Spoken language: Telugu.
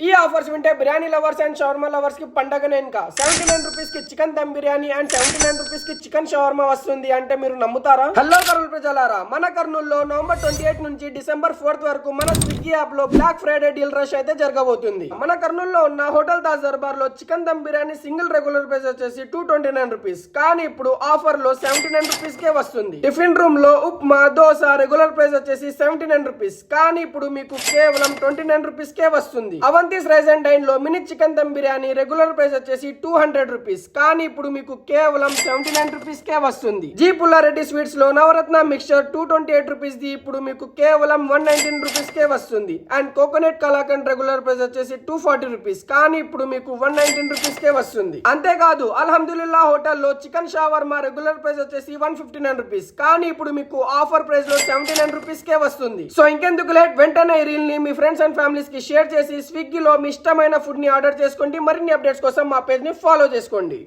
ఈ ఆఫర్స్ వింటే biryani lovers and shawarma lovers కి పండగనే ఇంకా 79 రూపీస్ కి chicken dum biryani and 79 rupees కి చికెన్ షవర్మా వస్తుంది అంటే మీరు నమ్ముతారా? హలో కర్నూలు ప్రజలారా, మన కర్నూలులో నవంబర్ 28 నుంచి డిసెంబర్ 4 వరకు మన స్విగ్గీ యాప్ లో బ్లాక్ ఫ్రైడే డీల్ రష్ అయితే జరగబోతుంది. మన కర్నూలులో ఉన్న హోటల్ తాజ్ దర్బార్ లో chicken dum biryani single regular price వచ్చేసి 229 రూపీస్, కానీ ఇప్పుడు ఆఫర్ లో 79 రూపీస్ కే వస్తుంది. టిఫిన్ రూమ్ లో ఉప్మా దోశ రెగ్యులర్ ప్రైస్ వచ్చేసి 79 రూపీస్, కానీ ఇప్పుడు మీకు కేవలం 29 రూపీస్ కే వస్తుంది. రైస్ అండ్ డైన్ లో mini chicken dum biryani regular price వచ్చేసి 200 రూపీస్, కానీ ఇప్పుడు మీకు కేవలం 79 రూపీస్ కే వస్తుంది. జీ పుల్లారెడ్డి స్వీట్స్ లో నవరత్న మిక్స్చర్ 228 రూపీస్ ది ఇప్పుడు మీకు కేవలం 119 రూపీస్ కే వస్తుంది. And coconut kalakand regular price వచ్చేసి 240 రూపీస్, కానీ ఇప్పుడు మీకు 119 రూపీస్ కే వస్తుంది. అంతేకాదు అల్హమ్దుల్లా హోటల్లో చికెన్ షవర్మా రెగ్యులర్ ప్రైస్ వచ్చేసి 159 రూపీస్, కానీ ఇప్పుడు మీకు ఆఫర్ ప్రైస్ లో 79 రూపీస్ కే వస్తుంది. సో ఇంకెందుకు లేట్, వెంటనే ఈ రీల్ ని మీ ఫ్రెండ్స్ అండ్ ఫ్యామిలీస్ కి షేర్ చేసి స్విగ్గీలో మీ ఇష్టమైన ఫుడ్ ని ఆర్డర్ చేసుకోండి. మరిన్ని అప్డేట్స్ కోసం మా పేజ్ ని ఫాలో చేసుకోండి.